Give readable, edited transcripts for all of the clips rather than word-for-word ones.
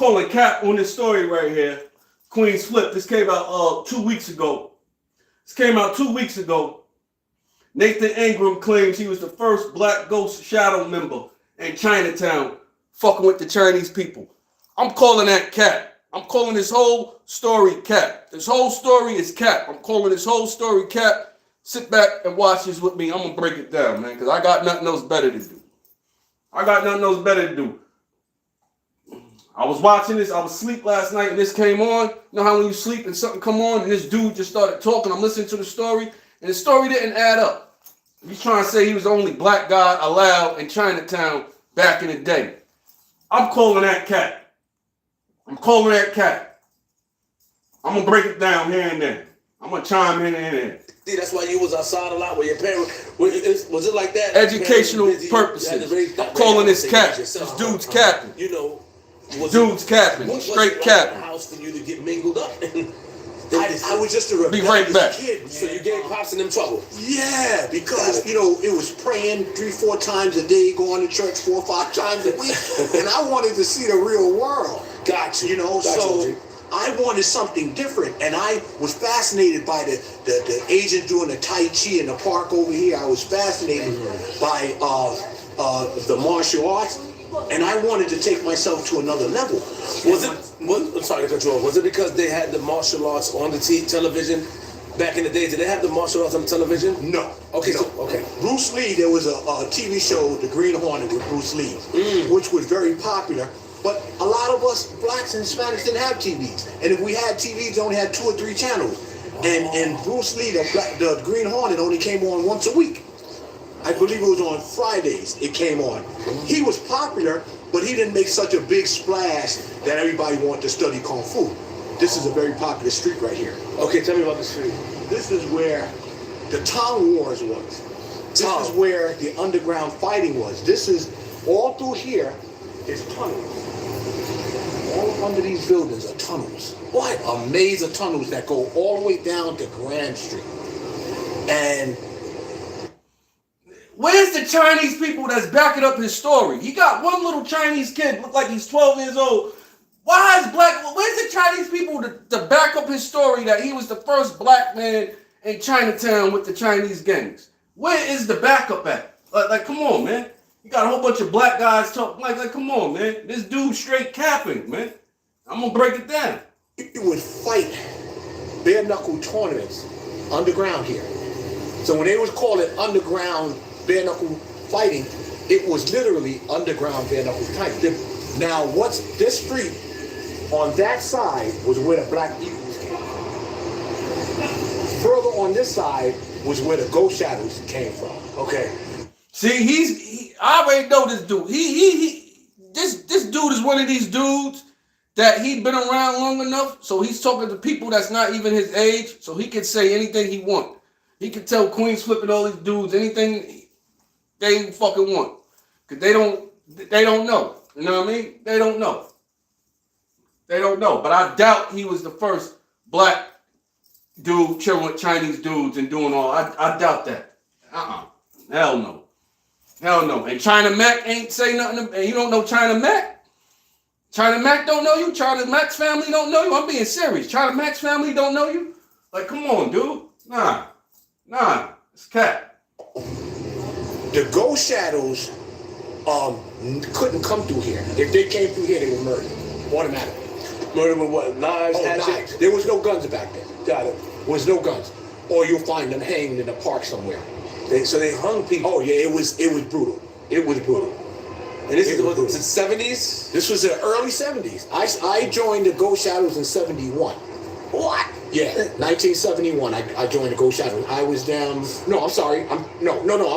calling cap on this story right here. Queen's Flip. This came out 2 weeks ago. Nathan Ingram claims he was the first Black Ghost Shadow member in Chinatown fucking with the Chinese people. I'm calling that cap. I'm calling this whole story cap. This whole story is cap. I'm calling this whole story cap. Sit back and watch this with me. I'm going to break it down, man, because I got nothing else better to do. I was watching this. I was asleep last night and this came on. You know how when you sleep and something come on and this dude just started talking. I'm listening to the story and the story didn't add up. He's trying to say he was the only black guy allowed in Chinatown back in the day. I'm calling that cat. I'm going to break it down here and there. I'm going to chime in and there. See, that's why you was outside a lot with your parents. Was it like that? Educational purposes. I'm calling this cap. This dude's capping. You know. Dude's capping. Straight capping. House for you to get mingled up. I was just a rebellious Be right back. kid. So you gave Pops and them trouble. Yeah, because, you know, it was praying 3-4 times a day, going to church 4 or 5 times a week. And I wanted to see the real world. Gotcha. You know, so I wanted something different. And I was fascinated by the Asians doing the Tai Chi in the park over here. I was fascinated by the martial arts. And I wanted to take myself to another level. I'm sorry to cut you off. Was it because they had the martial arts on the television back in the day? Did they have the martial arts on television? No. Okay, no. Okay. Bruce Lee, there was a TV show, The Green Hornet with Bruce Lee, which was very popular. But a lot of us blacks and Hispanics didn't have TVs. And if we had TVs, they only had 2 or 3 channels. And Bruce Lee, the Green Hornet, only came on once a week. I believe it was on Fridays it came on. He was popular, but he didn't make such a big splash that everybody wanted to study Kung Fu. This is a very popular street right here. Okay, tell me about the street. This is where the Tong Wars was. This is where the underground fighting was. This is, all through here is tunnels. All under these buildings are tunnels. What? A maze of tunnels that go all the way down to Grand Street. And where's the Chinese people that's backing up his story? He got one little Chinese kid, look like he's 12 years old. Where's the Chinese people to back up his story that he was the first black man in Chinatown with the Chinese gangs? Where is the backup at? Like come on, man. You got a whole bunch of black guys talking, like come on, man. This dude straight capping, man. I'm going to break it down. You would fight bare knuckle tournaments underground here. So when they was calling underground bare knuckle fighting, it was literally underground bare knuckle fighting. Now, what's this street on that side was where the Black Eagles came from. Further on this side was where the Ghost Shadows came from. Okay. See, I already know this dude. This dude is one of these dudes that he'd been around long enough, so he's talking to people that's not even his age, so he can say anything he wants. He can tell Queen's Flip and all these dudes anything they fucking want. Cause they don't know. You know what I mean? They don't know. But I doubt he was the first black dude chilling with Chinese dudes and doing all. I doubt that. Hell no. And China Mac ain't say nothing. And you don't know China Mac? China Mac don't know you? China Mac's family don't know you? I'm being serious. China Mac's family don't know you? Like, come on, dude. Nah. It's cat. The Ghost Shadows couldn't come through here. If they came through here, they were murdered. Automatically. Murdered with what? Knives? Knives. There was no guns back then. Got it. There was no guns. Or you'll find them hanged in a park somewhere. So they hung people. Oh yeah, it was brutal. It was brutal. And this was the 70s? This was the early 70s. I joined the Ghost Shadows in 71. What? Yeah, 1971. I joined the Ghost Shadows. I was down. No, I'm sorry. I'm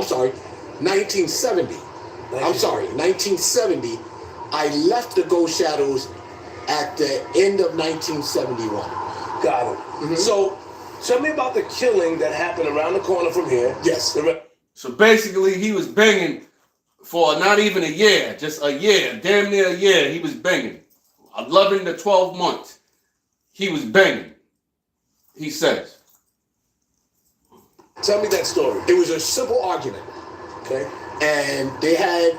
sorry. 1970. I'm sorry. 1970. I left the Ghost Shadows at the end of 1971. Got it. Mm-hmm. So, tell me about the killing that happened around the corner from here. Yes. So basically, he was banging for not even a year, just a year, damn near a year. He was banging, 11 to 12 months. He was banging. He says. Tell me that story. It was a simple argument, okay? And they had,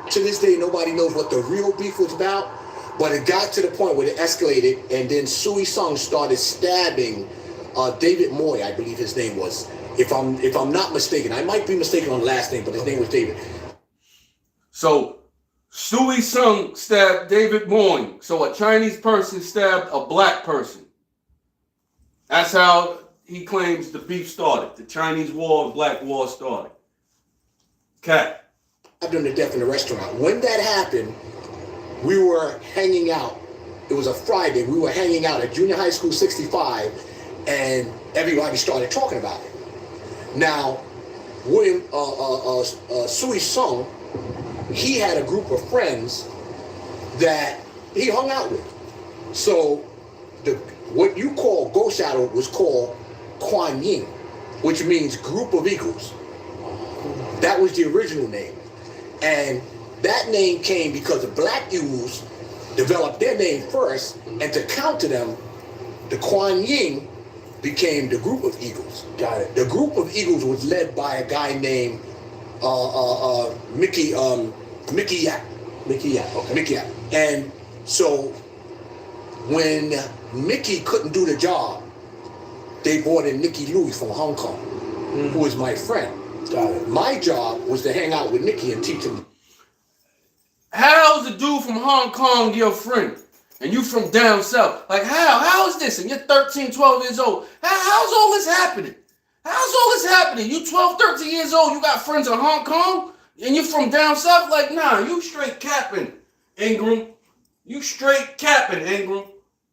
to this day, nobody knows what the real beef was about, But it got to the point where it escalated, and then Sui Sung started stabbing David Moy, I believe his name was. If I'm not mistaken, I might be mistaken on the last name, but his name was David. So Sui Sung stabbed David Moy. So a Chinese person stabbed a black person. That's how he claims the beef started. The Chinese War, Black War started. Okay. Stabbed him to death in the restaurant. When that happened, we were hanging out. It was a Friday. We were hanging out at Junior High School 65, and everybody started talking about it. Now, Sui Sung, he had a group of friends that he hung out with. So, what you call Ghost Shadow was called Kuan Yin, which means group of eagles. That was the original name. And that name came because the Black Eagles developed their name first, and to counter them, the Kuan Yin became the group of eagles. Got it. The group of eagles was led by a guy named Mickey Yak. Mickey Yak. Okay. Mickey Yak. And so when Mickey couldn't do the job, they brought in Nicky Louis from Hong Kong, who was my friend. Got it. My job was to hang out with Nicky and teach him. How's a dude from Hong Kong your friend? And you from down south? Like, how? How is this? And you're 13, 12 years old. How's all this happening? How's all this happening? You 12, 13 years old, you got friends in Hong Kong? And you from down south? Like, nah, you straight capping, Ingram. You straight capping, Ingram.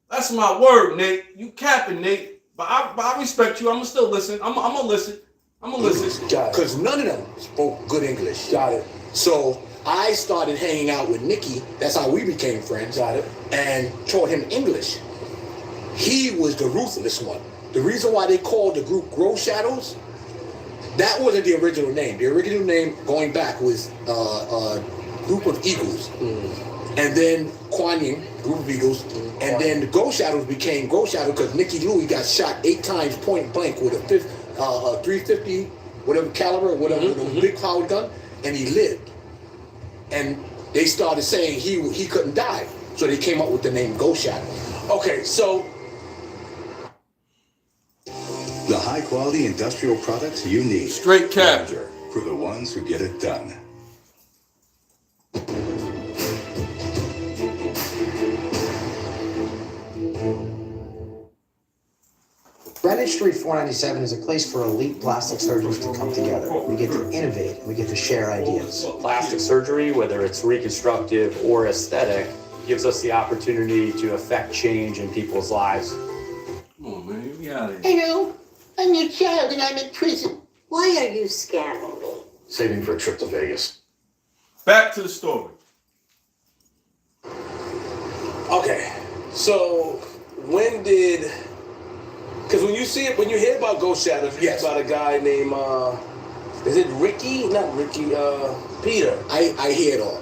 That's my word, Nate. You capping, Nate. But I respect you. I'm going to still listen. I'm going to listen. I'm going to listen. Because none of them spoke good English. Got it. So I started hanging out with Nicky. That's how we became friends. Got it. And taught him English. He was the ruthless one. The reason why they called the group Grow Shadows, that wasn't the original name. The original name, going back, was Group of Eagles. And then Kuan Yin, Group of Eagles. And then the Go Shadows became Go Shadow because Nicky Louis got shot 8 times point blank with a 350, whatever caliber, whatever, with a big powered gun, and he lived. And they started saying he couldn't die. So they came up with the name Go Shadow. Okay, so the high-quality industrial products you need. Straight cap. For the ones who get it done. Greenwich Street 497 is a place for elite plastic surgeons to come together. We get to innovate, and we get to share ideas. Plastic surgery, whether it's reconstructive or aesthetic, gives us the opportunity to affect change in people's lives. Come on, man. Get me out of here. Hello, I'm your child and I'm in prison. Why are you scamming me? Saving for a trip to Vegas. Back to the story. okay, so when did? Because when you hear about Ghost Shadows, you hear about a guy named is it Ricky? Not Ricky. Peter. I hear it all.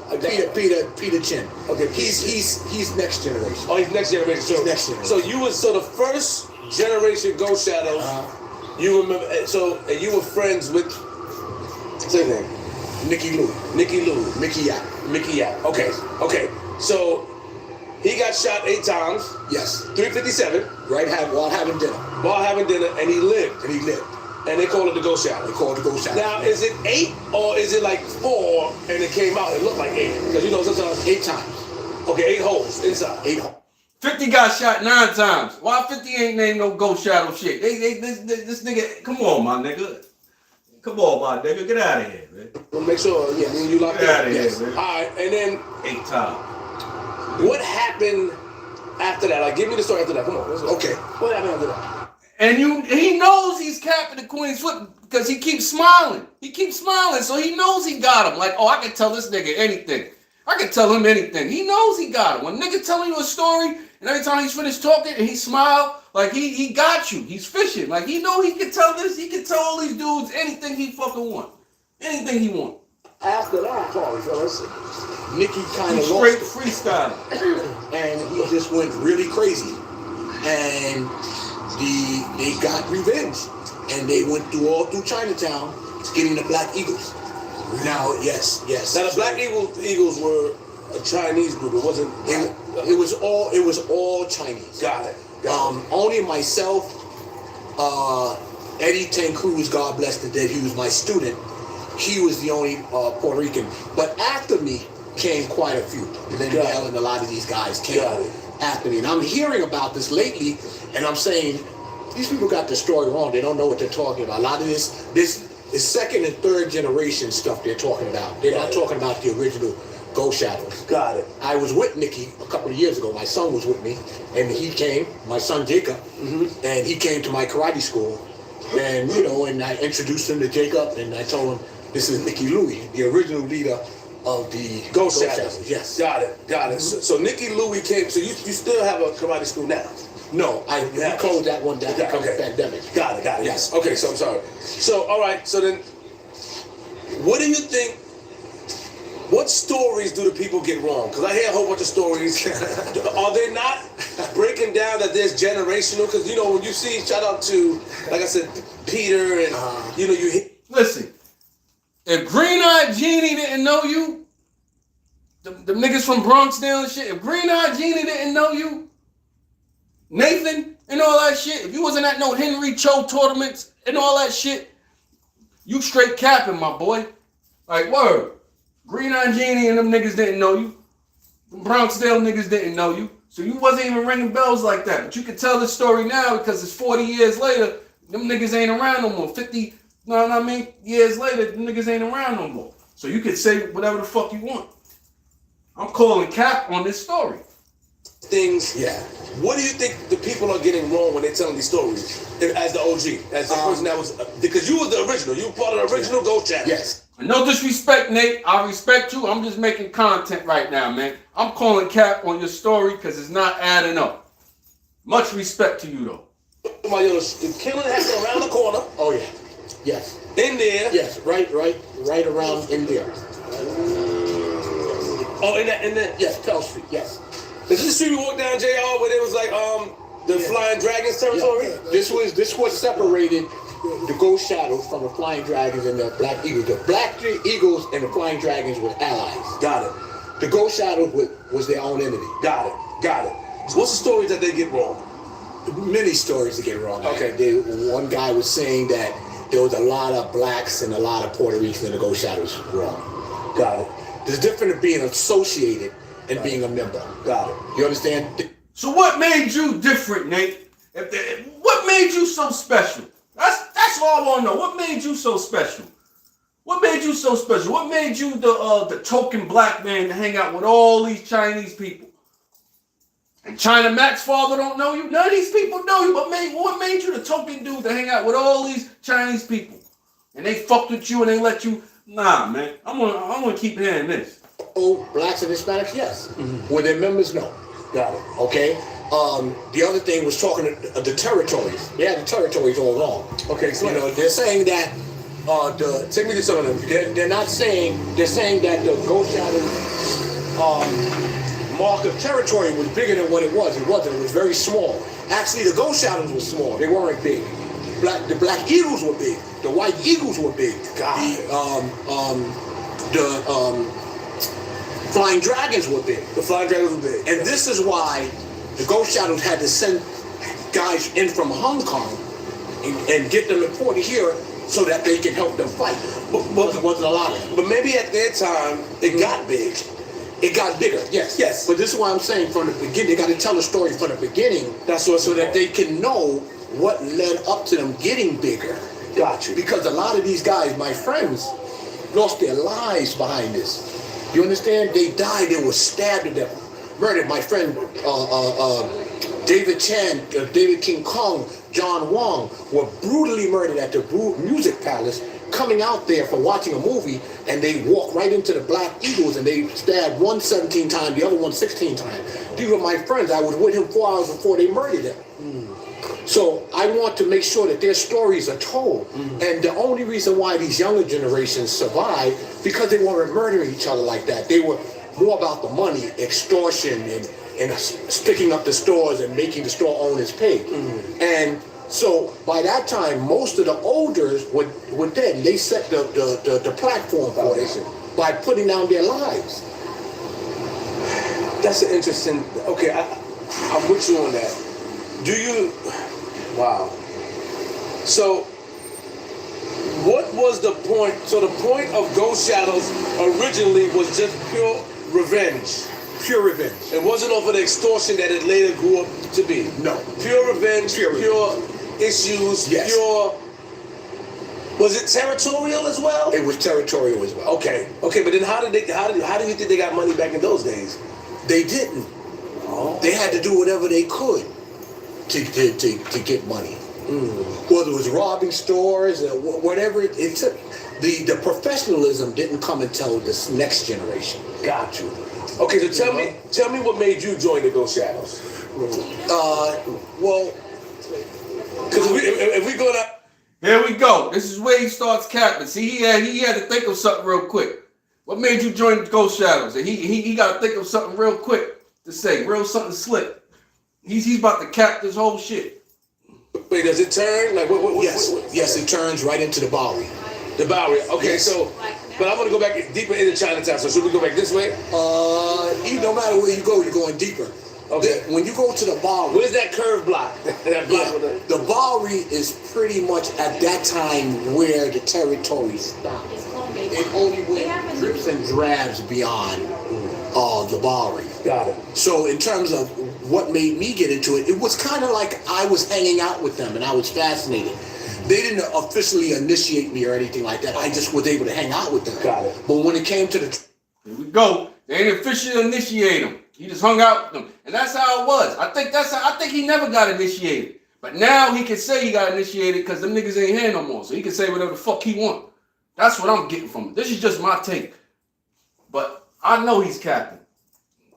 Peter Chin. Okay, he's next generation. Oh, he's next generation. He's next generation. So the first generation Ghost Shadows. You remember? And you were friends with. Say his name. Nicky Louis. Mickey Yak. Mickey Yak. Okay. So he got shot 8 times. Yes. 357. Right, while having dinner. And he lived. And they called it the Ghost Shadow. They called it the Ghost Shadow. Now, is it 8 or is it like 4 and it came out? It looked like 8. Because you know sometimes 8 times. Okay, 8 holes inside. 8 holes. 50 got shot 9 times. Why 50 ain't named no Ghost Shadow shit? This nigga, come on, my nigga. Come on, my nigga. Get out of here, man. We'll make sure, you locked Get out in. of Yes. here, man. All right, and then 8 times. what happened after that? Like, give me the story after that. Come on. Let's go. Okay. What happened after that? And he knows he's capping the Queen's foot because he keeps smiling. He keeps smiling, so he knows he got him. Like, oh, I can tell this nigga anything. I can tell him anything. He knows he got him. When nigga telling you a story, and every time he's finished talking and he smile, like he got you. He's fishing. Like he know he can tell this. He can tell all these dudes anything he fucking want. Anything he want. After that, sorry, fellas. Nicky kind of He's lost straight freestyling. and he just went really crazy. And they got revenge. And they went all through Chinatown getting the Black Eagles. Now, yes. Now the Black Eagles were a Chinese group. It wasn't. It was all Chinese. Got it. Only myself, Eddie Ten Cruz, God bless the dead, he was my student. He was the only Puerto Rican. But after me came quite a few. Lindell and a lot of these guys came after me. And I'm hearing about this lately, and I'm saying, these people got the story wrong. They don't know what they're talking about. A lot of this is second and third generation stuff they're talking about. They're not talking about the original Ghost Shadows. Got it. I was with Nicky a couple of years ago. My son was with me, and he came, my son Jacob, and he came to my karate school. And, and I introduced him to Jacob, and I told him, this is Nicky Louie, the original leader of the Ghost Shadows. Yes. Got it. So Nicky Louie came, so you still have a karate school now? No, we closed that one down because of the pandemic. Got it. Yes. Okay, so I'm sorry. So, all right, so then, what do you think, what stories do the people get wrong? Because I hear a whole bunch of stories. Are they not breaking down that there's generational? Because, when you see, shout out to, like I said, Peter, and, you hear. Listen, if Green Eyed Genie didn't know you, the niggas from Bronxdale and shit, if Green Eyed Genie didn't know you, Nathan and all that shit, if you wasn't at no Henry Cho tournaments and all that shit, you straight capping, my boy. Like, word. Green Eyed Genie and them niggas didn't know you. Them Bronxdale niggas didn't know you. So you wasn't even ringing bells like that. But you can tell this story now because it's 40 years later. Them niggas ain't around no more. 50, years later, them niggas ain't around no more. So you can say whatever the fuck you want. I'm calling cap on this story. Things. Yeah. What do you think the people are getting wrong when they're telling these stories? As the OG, as the person that was, because you was the original. You were part of the original Ghost Shadows. Yes. No disrespect, Nate. I respect you. I'm just making content right now, man. I'm calling cap on your story because it's not adding up. Much respect to you, though. The killing happened around the corner. Oh yeah. Yes. In there. Yes. Right around in there. Oh, in that. Yes. Pell Street. Yes. Is this the street we walked down, JR, where it was like the Flying Dragons territory? Yeah. This was separated the Ghost Shadows from the Flying Dragons and the Black Eagles. The Black Eagles and the Flying Dragons were allies. Got it. The Ghost Shadows was their own entity. Got it. So what's the stories that they get wrong? Many stories to get wrong. Okay. One guy was saying that there was a lot of blacks and a lot of Puerto Ricans in the Ghost Shadows. Wrong. Got it. There's a difference of being associated and being a member. Got it. You understand? So what made you different, Nate? What made you so special? That's all I want to know. What made you so special? What made you so special? What made you the token black man to hang out with all these Chinese people? And China Mac's father don't know you? None of these people know you. What made you the token dude to hang out with all these Chinese people? And they fucked with you and they let you... Nah, man. I'm gonna keep hearing this. Oh, blacks and Hispanics, yes. Were their members? No. Got it. Okay. The other thing was talking to the territories. They had the territories all wrong. Okay, so they're saying that take me to some of them. They're not saying, they're saying that the Ghost Shadows mark of territory was bigger than what it was. It wasn't. It was very small. Actually, the Ghost Shadows were small. They weren't big. The Black Eagles were big. The White Eagles were big. The Flying Dragons were big. The Flying Dragons were big. And this is why the Ghost Shadows had to send guys in from Hong Kong and get them imported here so that they can help them fight. But there wasn't a lot of them. But maybe at their time, it got big. It got bigger, yes. But this is why I'm saying from the beginning, they got to tell the story from the beginning. That's what, so that they can know what led up to them getting bigger. Got you. Because a lot of these guys, my friends, lost their lives behind this. You understand? They died. They were stabbed to death, murdered. My friend David Chan, David King Kong, John Wong were brutally murdered at the Music Palace, coming out there for watching a movie, and they walked right into the Black Eagles and they stabbed one 17 times, the other one 16 times. These were my friends. I was with him 4 hours before they murdered him. So I want to make sure that their stories are told. And the only reason why these younger generations survive, because they weren't murdering each other like that. They were more about the money, extortion, and sticking up the stores and making the store owners pay. And so by that time, most of the elders were dead. And they set the platform for this by putting down their lives. That's an interesting. Okay, I'm with you on that. Do you? Wow. So, what was the point? So the point of Ghost Shadows originally was just pure revenge. Pure revenge. It wasn't over the extortion that it later grew up to be. No. Pure revenge. Pure issues. Yes. Pure. Was it territorial as well? It was territorial as well. Okay. Okay, but then how do you think they got money back in those days? They didn't. Oh. They had to do whatever they could to get money. Whether it was robbing stores or whatever it took. The professionalism didn't come until this next generation. Got you. Okay, so tell me what made you join the Ghost Shadows. Well, because if we go to here we go. This is where he starts capping. See, he had to think of something real quick. What made you join the Ghost Shadows? And he got to think of something real quick to say, something slick. He's about to cap this whole shit. Wait, does it turn? Like what? Yes, it turns right into the Bowery. The Bowery. Okay, Yes. so, but I want to go back deeper into Chinatown. So should we go back this way? No matter where you go, you're going deeper. Okay. When you go to the Bowery, Where's that curve block? That block with the... the Bowery is pretty much at that time where the territory stopped. It only went drips and drabs beyond the Bowery. Got it. So in terms of what made me get into it, it was kind of like I was hanging out with them and I was fascinated. They didn't officially initiate me or anything like that. I just was able to hang out with them. Got it. But when it came to the... Here we go. They didn't officially initiate him. He just hung out with them. And that's how it was. I think he never got initiated. But now he can say he got initiated because them niggas ain't here no more. So he can say whatever the fuck he want. That's what I'm getting from it. This is just my take. But I know he's capping.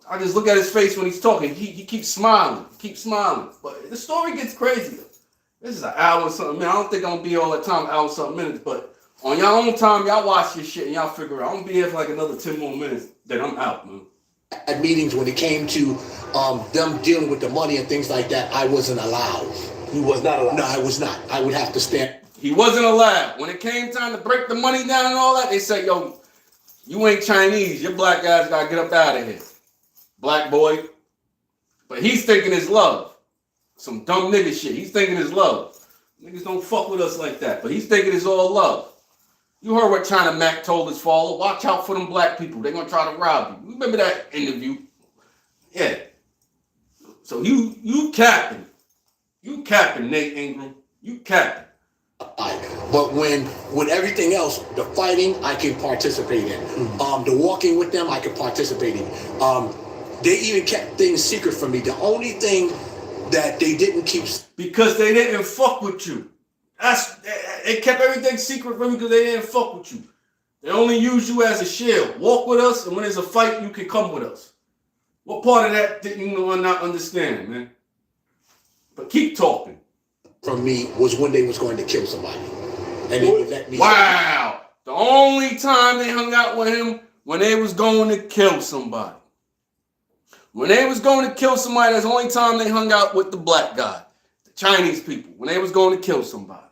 I just look at his face when he's talking. He keeps smiling. But the story gets crazier. This is an hour and something minutes. I don't think I'm going to be all the time, hour and something minutes. But on y'all own time, y'all watch this shit and y'all figure it out. I'm going to be here for like another 10 more minutes. Then I'm out, man. At meetings when it came to them dealing with the money and things like that, I wasn't allowed. You was not allowed? No, I was not. I would have to stand. He wasn't allowed. When it came time to break the money down and all that, they said, yo, you ain't Chinese. Your black guys got to get up out of here. Black boy. But he's thinking it's love. Some dumb nigga shit. He's thinking it's love. Niggas don't fuck with us like that. But he's thinking it's all love. You heard what China Mac told his follower. Watch out for them black people. They're going to try to rob you. Remember that interview? Yeah. So you capping. You capping, Nate Ingram. You capping. But when everything else, the fighting, I can participate in. The walking with them, I can participate in. They even kept things secret from me. The only thing that they didn't keep... Because they didn't fuck with you. They kept everything secret from you because they didn't fuck with you. They only use you as a shield. Walk with us, and when there's a fight, you can come with us. What part of that didn't you not understand, man? But keep talking. From me was when they was going to kill somebody. And they would let me... Wow. The only time they hung out with him when they was going to kill somebody. When they was going to kill somebody, that's the only time they hung out with the black guy. The Chinese people. When they was going to kill somebody.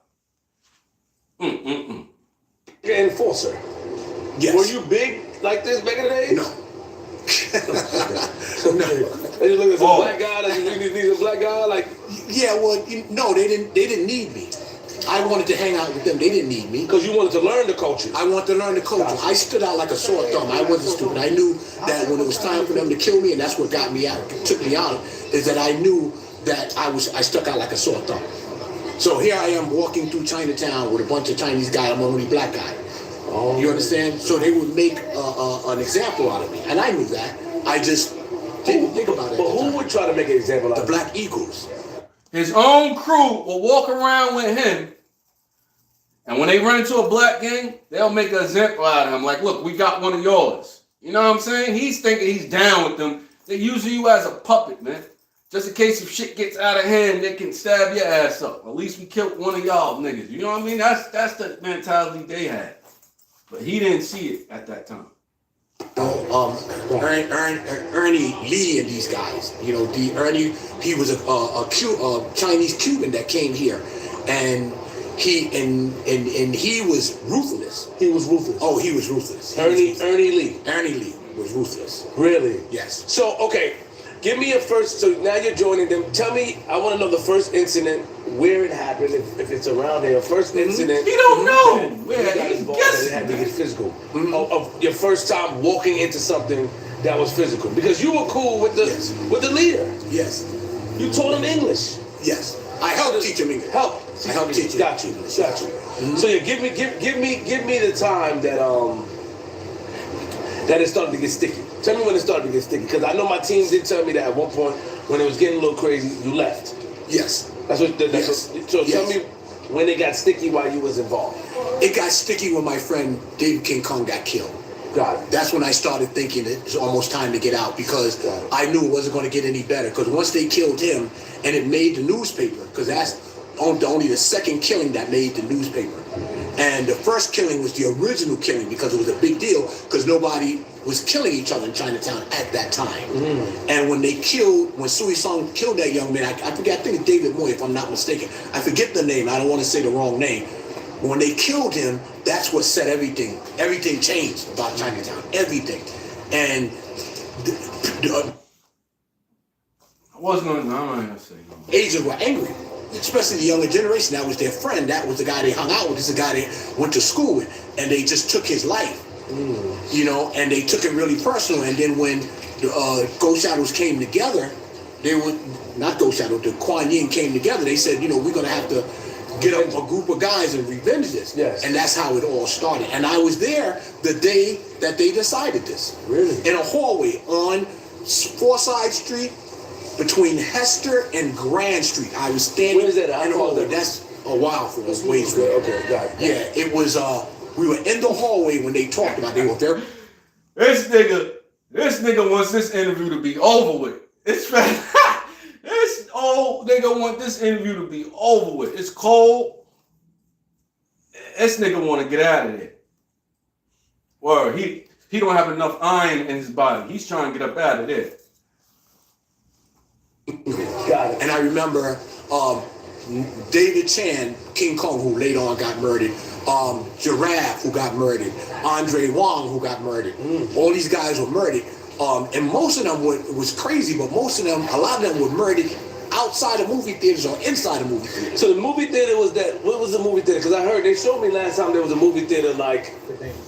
Enforcer. Yes. Were you big like this back in the day? No. No. They just look at some black guy, like you need a black guy, like... Yeah, well, no, they didn't need me. I wanted to hang out with them. They didn't need me. Because you wanted to learn the culture. I wanted to learn the culture. I stood out like a sore thumb. I wasn't stupid. I knew that when it was time for them to kill me, and that's what got me out, took me out, is that I knew that I stuck out like a sore thumb. So here I am walking through Chinatown with a bunch of Chinese guys. I'm the only black guy. You understand? So they would make an example out of me, and I knew that. I just didn't think about it. But who would try to make an example out of the Black Eagles? His own crew will walk around with him, and when they run into a black gang, they'll make an example out of him. Like, look, we got one of yours. You know what I'm saying? He's thinking he's down with them. They're using you as a puppet, man. Just in case if shit gets out of hand, they can stab your ass up. At least we killed one of y'all niggas. You know what I mean? That's the mentality they had. But he didn't see it at that time. Ernie Lee and these guys. You know, Ernie, he was a Chinese Cuban that came here, and he was ruthless. He was ruthless. Oh, he was ruthless. Ernie Lee. Ernie Lee. was ruthless. Really? Yes. So, okay, give me a first. So now you're joining them. Tell me, I want to know the first incident, where it happened, if it's around here. First incident. He don't know. Where you got involved, that it had to get physical. Of your first time walking into something that was physical, because you were cool with the leader. Yes. You taught him English. Yes. I helped teach him English. I helped teach him. Got you. Got you. So yeah, give me the time that that it started to get sticky. Tell me when it started to get sticky, because I know my team did tell me that at one point when it was getting a little crazy, you left. Yes. That's what. So tell me when it got sticky while you was involved. It got sticky when my friend David King Kong got killed. Got it. That's when I started thinking it's almost time to get out, because I knew it wasn't going to get any better. Because once they killed him, and it made the newspaper, because that's only the second killing that made the newspaper. And the first killing was the original killing, because it was a big deal, because nobody was killing each other in Chinatown at that time. And when Sui Song killed that young man, I forget, I think it's David Moy, if I'm not mistaken. I forget the name, I don't want to say the wrong name. When they killed him, that's what set everything changed about Chinatown, everything. And I wasn't going to, I'm not going to say no. Asians were angry, especially the younger generation. That was their friend. That was the guy they hung out with. This is the guy they went to school with. And they just took his life, you know, and they took it really personal. And then when the Ghost Shadows came together, the Kuan Yin came together, they said, you know, we're going to have to get up a group of guys and revenge this. Yes. And that's how it all started. And I was there the day that they decided this. Really? In a hallway on Forsyth Street, between Hester and Grand Street. I was standing. Where is that? in the hallway. That's a while for us. Ways. Okay, got it. Yeah, it was. We were in the hallway when they talked about it. They were very. This nigga wants this interview to be over with. This old nigga want this interview to be over with. It's cold. This nigga want to get out of there. Word, he don't have enough iron in his body. He's trying to get up out of there. Got it. And I remember David Chan, King Kong, who later on got murdered. Giraffe, who got murdered. Andre Wong, who got murdered. All these guys were murdered. And most of them was crazy, but a lot of them were murdered outside of movie theaters or inside of movie theaters. So the movie theater was that. What was the movie theater? Because I heard they showed me last time there was a movie theater like.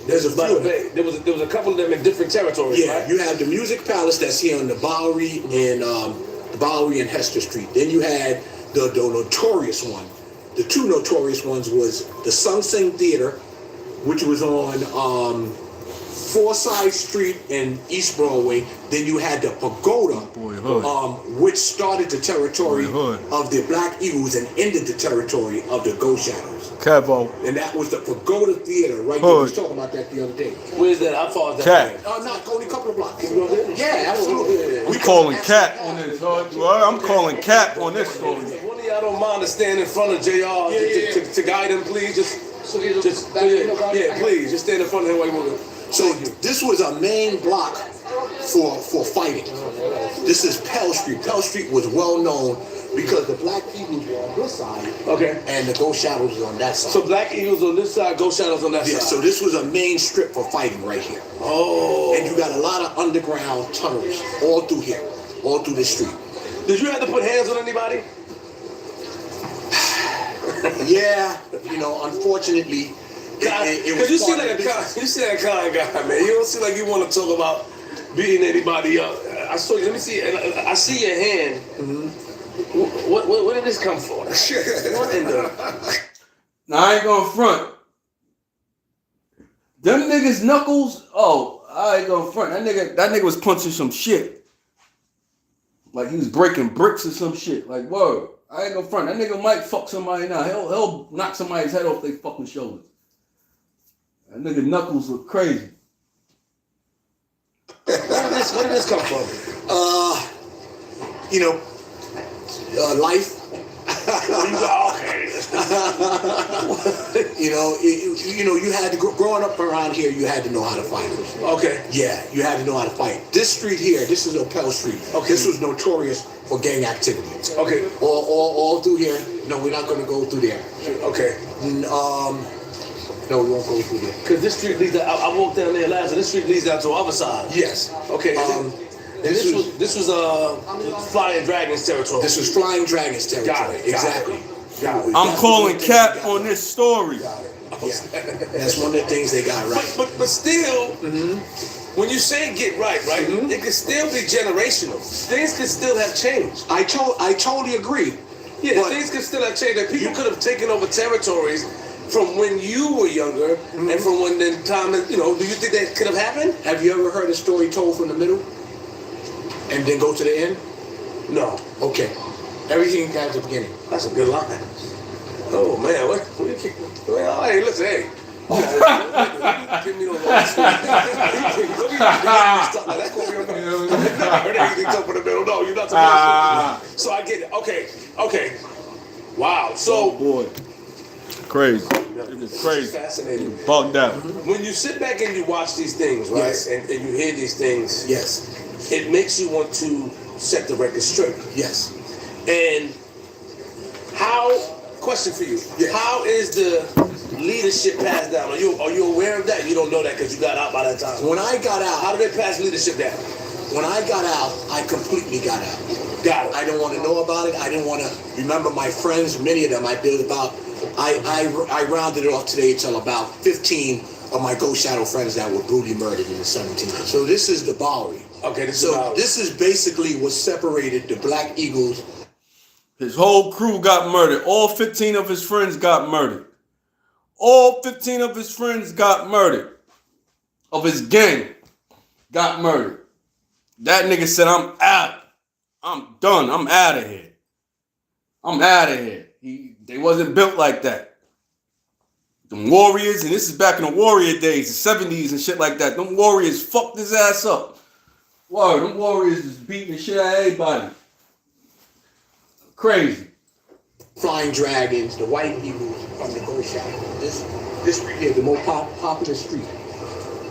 There's a few. There was a couple of them in different territories. Yeah, right? you have the Music Palace that's here on the Bowery and Hester Street. Then you had the notorious one. The two notorious ones was the Sung Sing Theater, which was on Forsyth Street and East Broadway. Then you had the Pagoda, which started the territory of the Black Eagles and ended the territory of the Ghost Shadows. Cavo. And that was the Pagoda Theater right there. We was talking about that the other day. Where's that? How far is that? Not only a couple of blocks. Yeah, absolutely. We calling Cap on this. I'm calling Cap on this story. One of y'all don't mind to stand in front of JR to guide him, please? Please, just stand in front of him while you move. So this was a main block for fighting. This is Pell Street. Pell Street was well known because the Black Eagles were on this side, and the Ghost Shadows was on that side. So Black Eagles on this side, Ghost Shadows on that side. So this was a main strip for fighting right here. Oh. And you got a lot of underground tunnels all through here, all through this street. Did you have to put hands on anybody? Yeah, unfortunately. Because you seem like a kind guy, man. You don't seem like you want to talk about beating anybody up. I saw you. Let me see. I see your hand. Where did this come from? What in the? Now I ain't gonna front. Them niggas knuckles. Oh, I ain't gonna front. That nigga was punching some shit. Like he was breaking bricks or some shit. Like word. I ain't gonna front. That nigga might fuck somebody now. He'll knock somebody's head off their fucking shoulders. That nigga knuckles look crazy. Where did this come from? Life. You had to growing up around here. You had to know how to fight. Okay. Yeah, you had to know how to fight. This street here, this is Pell Street. Okay. This was notorious for gang activity. Okay. All through here. No, we're not going to go through there. Okay. No, we won't go through there. Because this street leads. I walked down there last, and this street leads down to the other side. Yes. Okay. This was Flying Dragons territory. This was Flying Dragons territory. Got it. Exactly. Got it. I'm calling cap on this story. Yeah. That's one of the things they got right. But still, when you say get right, it could still be generational. Things could still have changed. I totally agree. Yeah, but things could still have changed. That people could have taken over territories from when you were younger and from when the time, do you think that could have happened? have you ever heard a story told from the middle and then go to the end? No. Okay. Everything has a beginning. That's a good line. Oh, man. Well, hey, listen, hey. Give me those lines. That's going to be anything come from the middle. No, you're not supposed to. So I get it. Okay. Wow. So. Oh, boy. Crazy. It was crazy. Fascinating. Bugged out. When you sit back and you watch these things, right, Yes. and you hear these things, Yes. it makes you want to set the record straight. Yes. And question for you, how is the leadership passed down? Are you aware of that? You don't know that because you got out by that time. When I got out, How did they pass leadership down? when I got out, I completely got out. Got it. I didn't want to know about it. I didn't want to remember my friends. Many of them I built about. I rounded it off today till about 15 of my Ghost Shadow friends that were brutally murdered in the 17th. So this is the Bowery. Okay, So this is basically what separated the Black Eagles. His whole crew got murdered. All 15 of his friends got murdered. All 15 of his friends got murdered. Of his gang got murdered. That nigga said, I'm out. I'm done. I'm out of here. I'm out of here. They wasn't built like that. Them warriors, and this is back in the warrior days, the 70s and shit like that. Them warriors fucked his ass up. Word, them warriors is beating the shit out of everybody. Crazy. Flying Dragons, the White Eagles from the Ghost Shadow. This street here, the most popular street.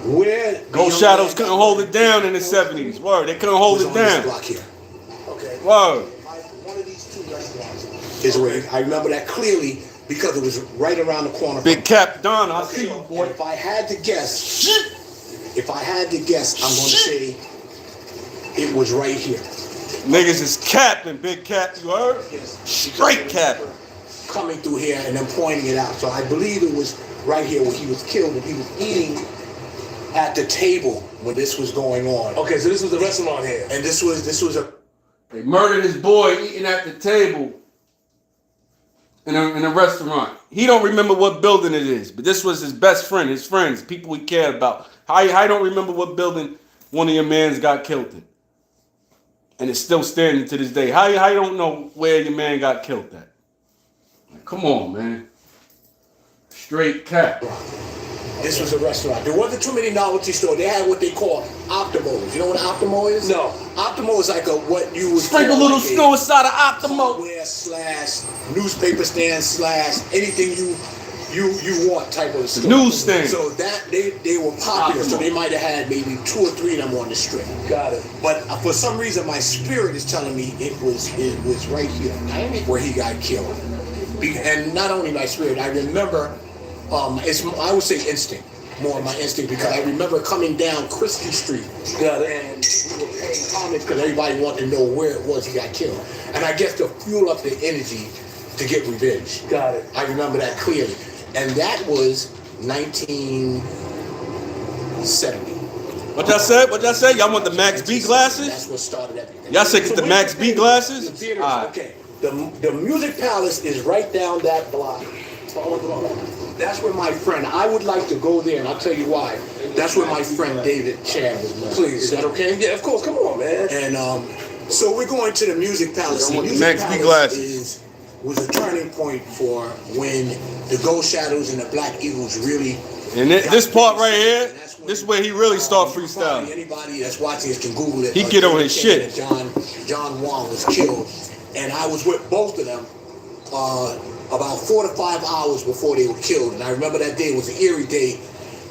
Where Ghost Shadows couldn't hold it down in the 70s. Word, they couldn't hold it down. Block here. Okay. Word. One of these two restaurants is where I remember that clearly because it was right around the corner. Big Cap Don, I see you, boy. And if I had to guess, I'm going to say it was right here. Niggas is capping, Big Cap, you heard? Straight capping. Coming through here and then pointing it out. So I believe it was right here where he was killed and he was eating at the table when this was going on. Okay, so this was the restaurant here. And this was a... They murdered his boy eating at the table in a restaurant. He don't remember what building it is, but this was his best friend, his friends, people he cared about. How don't remember what building one of your mans got killed in? And it's still standing to this day. How you don't know where your man got killed at? Like, come on, man. Straight cap. This was a restaurant. There wasn't too many novelty stores. They had what they call Optimos. You know what an Optimo is? No. Optimo is like what you would Sprinkle call little like snow inside of Optimo. / newspaper stand / anything you want type of store. Newsstand. So that they were popular. So they might have had maybe 2 or 3 of them on the strip. Got it. But for some reason, my spirit is telling me it was right here where he got killed. And not only my spirit, I remember. I would say instinct, more of my instinct, because I remember coming down Christie Street, and we were paying homage because everybody wanted to know where it was he got killed, and I guess to fuel up the energy to get revenge. Got it. I remember that clearly, and that was 1970. What y'all said? Y'all want the Max B glasses? That's what started everything. Y'all said get the Max B glasses? The theater, All right. okay. The Music Palace is right down that block. That's where my friend, I would like to go there, and I'll tell you why. That's where my friend David Chad was murdered. Please. Is that okay? Yeah, of course. Come on, man. And so we're going to the Music Palace. The Music Max B Palace glasses. was a turning point for when the Ghost Shadows and the Black Eagles really... And this part right here, this is where he really start freestyling. Anybody that's watching this can Google it. He get on his shit. John Wong was killed, and I was with both of them about 4 to 5 hours before they were killed. And I remember that day was an eerie day.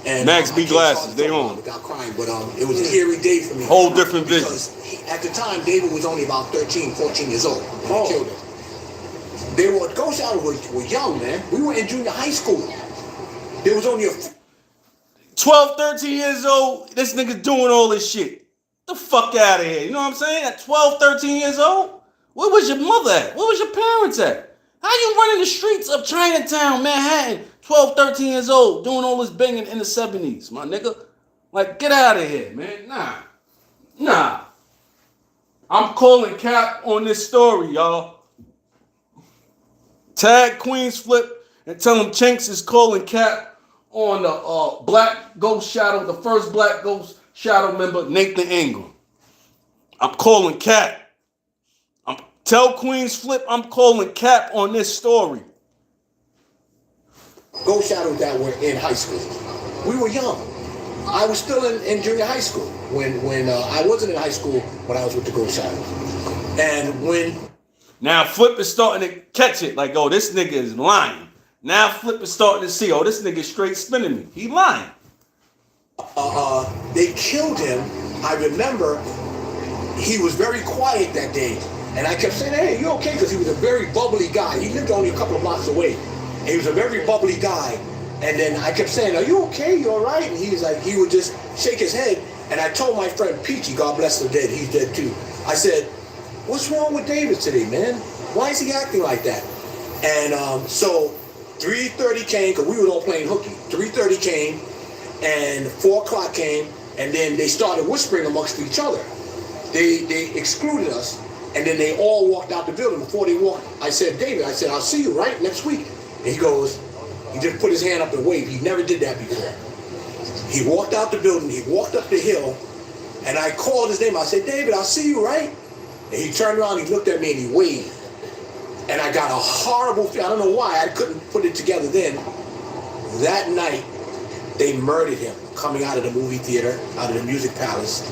And Max B glasses, they on. Without crying, but it was an eerie day for me. Whole different vision. Because at the time, David was only about 13, 14 years old when they killed him. Ghost Shadows were young, man. We were in junior high school. There was only a 12, 13 years old, this nigga doing all this shit. The fuck out of here. You know what I'm saying? At 12, 13 years old? Where was your mother at? Where was your parents at? How you running the streets of Chinatown, Manhattan, 12, 13 years old, doing all this banging in the 70s, my nigga? Like, get out of here, man. Nah. I'm calling cap on this story, y'all. Tag Queens Flip and tell him Chinks is calling cap on the Black Ghost Shadow, the first Black Ghost Shadow member, Nathan Ingram. I'm calling cap. Tell Queens Flip I'm calling cap on this story. Ghost Shadows that were in high school. We were young. I was still in junior high school when I wasn't in high school when I was with the Ghost Shadows. And when now Flip is starting to catch it, like, oh, this nigga is lying. Now Flip is starting to see, oh, this nigga straight spinning me. He lying. They killed him, I remember he was very quiet that day. And I kept saying, hey, you okay? Because he was a very bubbly guy. He lived only a couple of blocks away. And he was a very bubbly guy. And then I kept saying, are you okay? You all right? And he was like, he would just shake his head. And I told my friend Peachy, God bless the dead, he's dead too. I said, what's wrong with David today, man? Why is he acting like that? And so 3:30 came, because we were all playing hooky. 3:30 came, and 4 o'clock came, and then they started whispering amongst each other. They excluded us. And then they all walked out the building. Before they walked, I said, David, I said, I'll see you, right, next week. And he goes, he just put his hand up and waved. He never did that before. He walked out the building. He walked up the hill. And I called his name. I said, David, I'll see you, right? And he turned around, he looked at me, and he waved. And I got a horrible feeling. I don't know why. I couldn't put it together then. That night, they murdered him coming out of the movie theater, out of the Music Palace.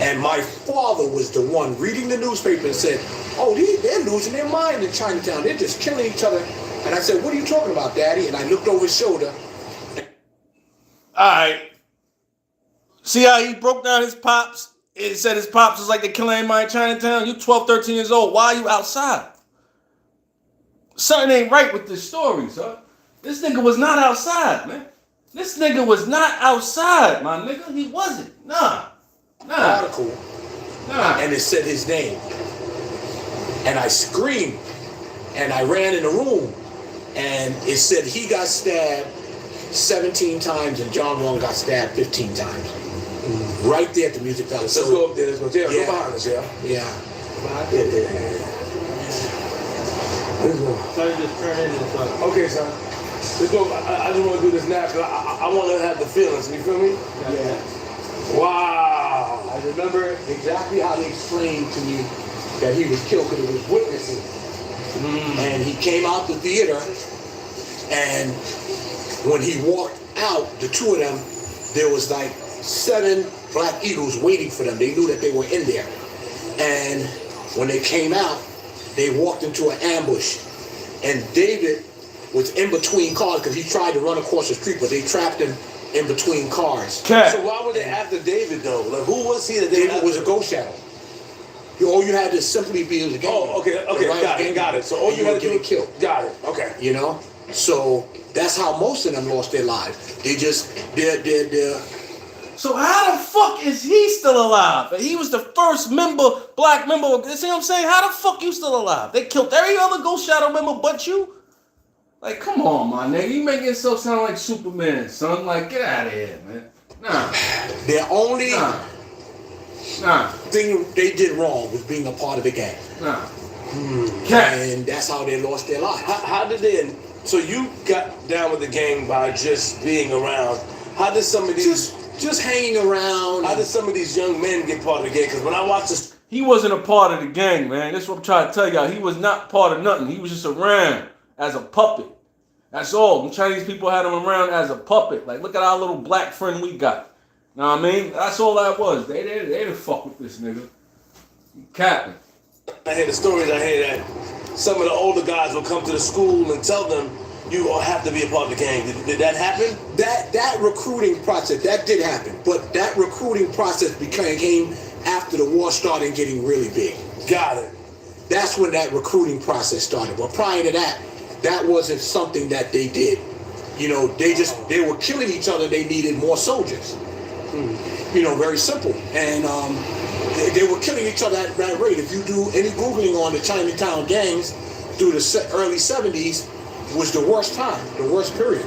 And my father was the one reading the newspaper and said, oh, they're losing their mind in Chinatown. They're just killing each other. And I said, what are you talking about, Daddy? And I looked over his shoulder. All right. See how he broke down his pops? It said his pops was like they're killing everybody in Chinatown. You 12, 13 years old. Why are you outside? Something ain't right with this story, son. This nigga was not outside, man. This nigga was not outside, my nigga. He wasn't. Nah. Article, and it said his name, and I screamed, and I ran in the room, and it said he got stabbed 17 times and John Wong got stabbed 15 times, right there at the Music Palace. Let's go up there. Let's go. Yeah, Yeah. go behind us, yeah. Yeah. So you just turn into something. Okay, son. Let's go. I just want to do this now because I want to have the feelings. You feel me? Yeah. Wow. I remember exactly how they explained to me that he was killed because it was witnessing. And he came out the theater, and when he walked out, the two of them, there was like 7 Black Eagles waiting for them. They knew that they were in there. And when they came out, they walked into an ambush. And David was in between cars because he tried to run across the street, but they trapped him in between cars. Cat. So why were they after David though? Like who was he that they David was a ghost shadow. All you had to simply be as a gang. Oh, okay, got it. So all you had to do was killed. Got it. Okay. You know? So that's how most of them lost their lives. They just they're So how the fuck is he still alive? He was the first black member. See what I'm saying? How the fuck you still alive? They killed every other Ghost Shadow member but you? Like, come on, my nigga. You making yourself sound like Superman, son. Like, get out of here, man. Nah. their only Nah. thing they did wrong was being a part of the gang. Nah. Cat. And that's how they lost their lives. How did they? So you got down with the gang by just being around. How did some of these? Just hanging around. How did some of these young men get part of the gang? Because when I watched this, He wasn't a part of the gang, man. That's what I'm trying to tell y'all. He was not part of nothing. He was just around as a puppet. That's all. The Chinese people had him around as a puppet. Like, look at our little black friend we got. Know what I mean? That's all that was. They didn't fuck with this nigga. He capping. I hear the stories. I hear that some of the older guys will come to the school and tell them you all have to be a part of the gang. Did that happen? That recruiting process, that did happen. But that recruiting process came after the war started getting really big. Got it. That's when that recruiting process started. But prior to that, that wasn't something that they did. You know, they were killing each other. They needed more soldiers. You know, very simple. And they were killing each other at that rate. If you do any Googling on the Chinatown gangs through the early 70s, was the worst time, the worst period.